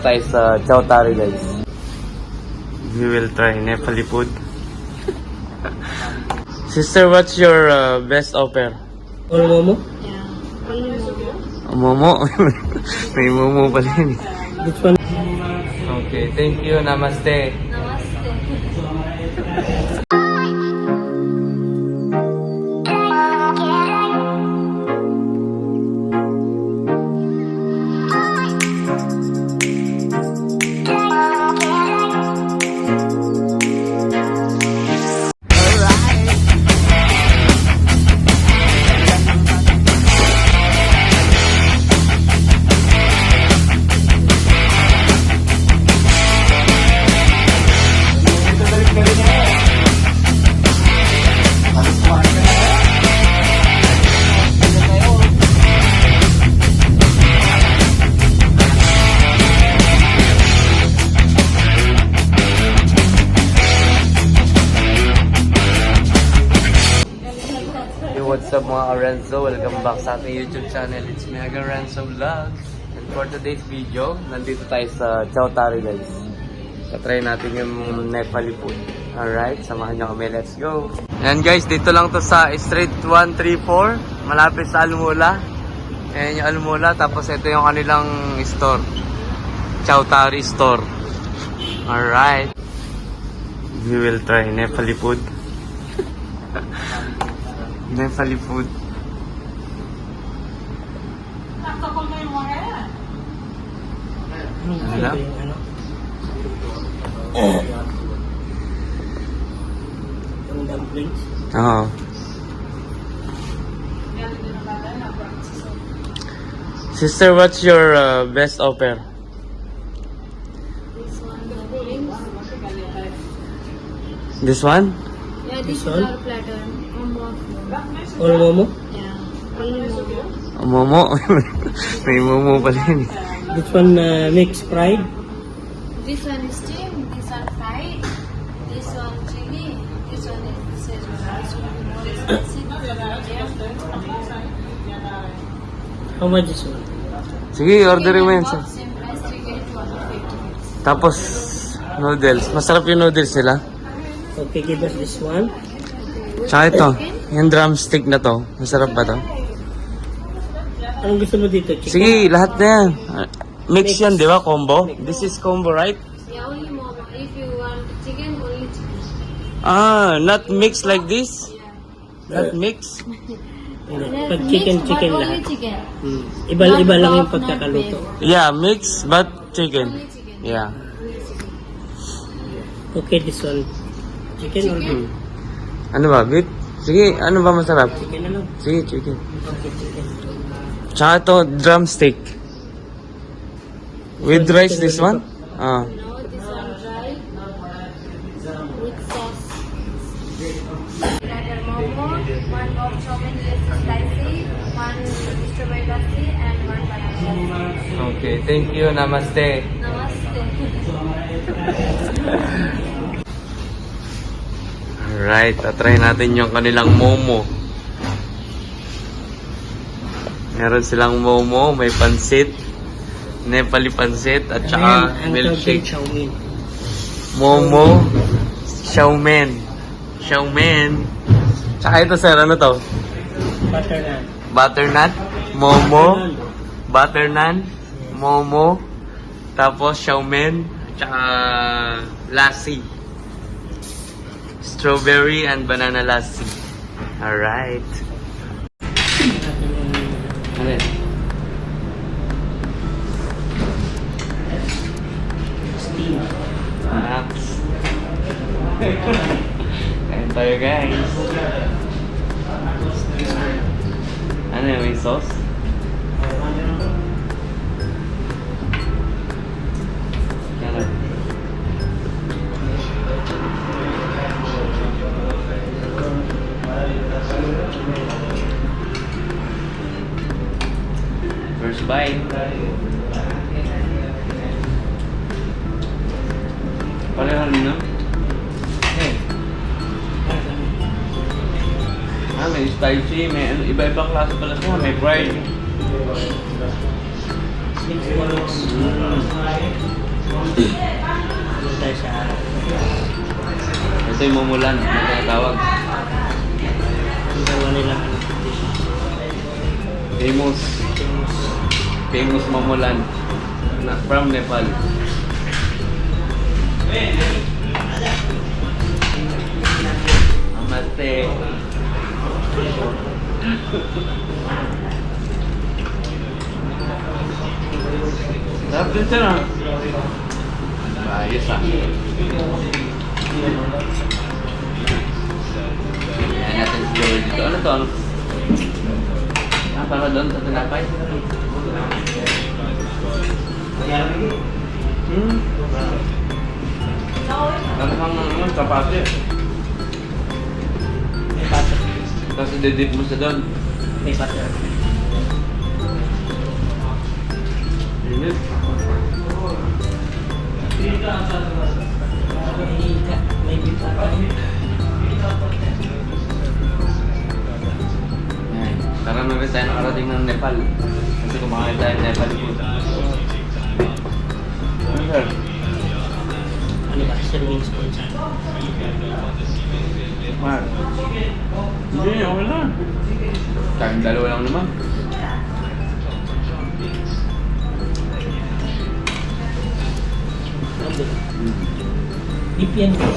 tayo sa Chowtari guys. We will try Nepali food. Sister, what's your best offer? All momo? Yeah. Only momo. Momo? May momo pala yun. Which one? Okay, thank you. Namaste. Namaste. What's up mga Renzo? Welcome back sa ating YouTube channel. It's me again, Renzo Vlogs. And for today's video, nandito tayo sa Chowtari guys. Katry natin yung Nepali food. Alright, samahan nyo kami. Let's go! And guys, dito lang to sa Street 134. Malapit sa Almula. Ayan yung Almula. Tapos ito yung kanilang store. Chowtari store. Alright. We will try Nepali food. Nepali food. Ano? Yung dumplings? Oo. Sister, what's your best offer? This one, dumplings. This one? Yeah, This this is one? our platter. All momo? Yeah. Only momo. Momo? May momo pala yun. Which one mixed fried? This one is steamed. This one fried. This one chili. This one is Szechuan. This one is more expensive. How much is one? Sige, orderin mo yan. Both same price. 3 get 250. Tapos, noodles. Masarap yung noodles nila. Okay, give us this one. Tsaka ito, yung drumstick na to. Masarap ba to? Anong gusto mo dito? Chicken? Sige, lahat na yan. Mix yan, di ba? Combo? This is combo, right? Yeah, only momo. If you want chicken, only chicken. Ah, not mix like this? Not mix? Hindi. Pag chicken, Mixed, chicken but lahat. only chicken. Iba lang yung Not pagkakaluto. Yeah, mix but chicken. Only chicken. Yeah. Only chicken. Okay, this one. Chicken or beef? Ano ba, beef? Sige, ano ba masarap? Chicken na lang. Sige, chicken. Okay, chicken. Tsaka ito, drumstick. With rice, this one? Ah. No, this one dry with sauce. Platter momo, one box chow mein less spicy, one strawberry lassi, and one banana. Okay, thank you. Namaste. Namaste. Alright, try natin yung kanilang momo. Meron silang momo, may pansit, Nepali pansit, at saka milkshake. Chow mein. Momo, chow mein. Chow mein. Tsaka ito sir, ano to? Butter naan. Butternut, momo, butternut, momo, tapos chow mein, tsaka lassi. Strawberry and banana lassi. Alright. Ano yun? Steam. Max. Kain tayo guys. Ano yun? May sauce? Ano? First bite. Pareho rin, no? May spicy, may ano, iba-ibang klase pala siya. May fried. Doon tayo sa Ito yung mumulan, na tinatawag. ang dalawa nila. Famous. Famous mumulan. From Nepal. Namaste. Sarap din siya na. Ayos ah. Ayan natin si Joel dito. Ano to? Para doon sa tinapay. Talagang kapate. May butter. Tapos i-dip mo sa doon. May butter. Init. May butter. Ayan. Tara na rin tayo nakarating ng Nepal. Kasi kumakain tayo ng Nepal food. Ano sir? Ano ba? Serving spoon siya. Mahal. Hindi, okay lang. Tayong dalawa lang naman. Dip yan ko.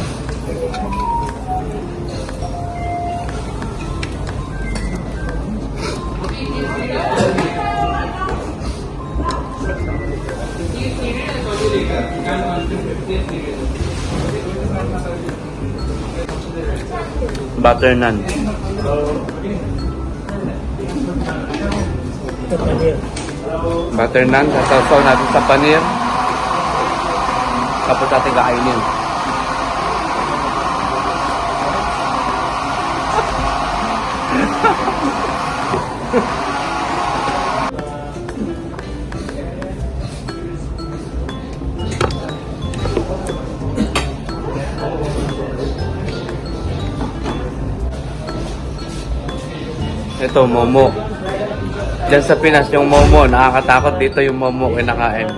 Butter naan. Ito paneer. Butter naan, sasaw natin sa paneer. Tapos natin kainin. Ito, momo. Diyan sa Pinas, yung momo, nakakatakot. Dito yung momo kinakain.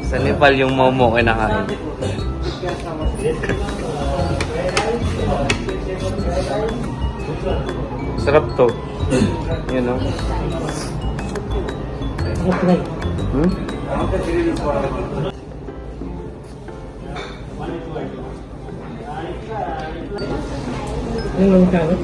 Sa Nepal, yung momo kinakain. Sarap to. Yun o. Ako try. Hmm? Ano ang kagat?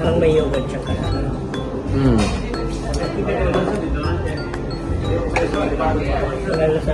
Parang may yogurt siyang kalahatan. Hmm. Lalo sa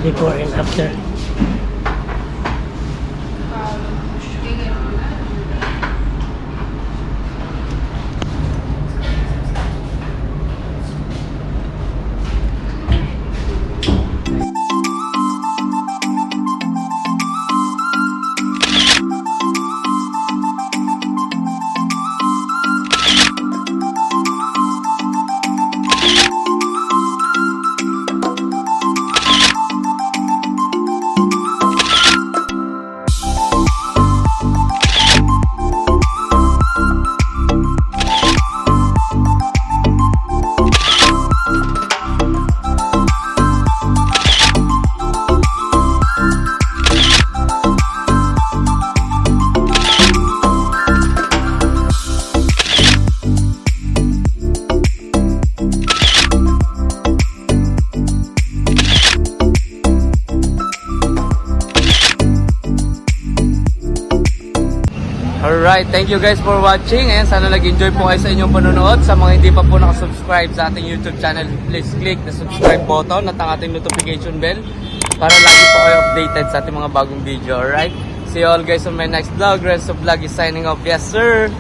before and after. Alright, thank you guys for watching and sana nag-enjoy po kayo sa inyong panonood. Sa mga hindi pa po nakasubscribe sa ating YouTube channel, please click the subscribe button at ang ating notification bell para lagi po kayo updated sa ating mga bagong video. Alright, see you all guys on my next vlog. Renzo Vlog is signing off. Yes sir!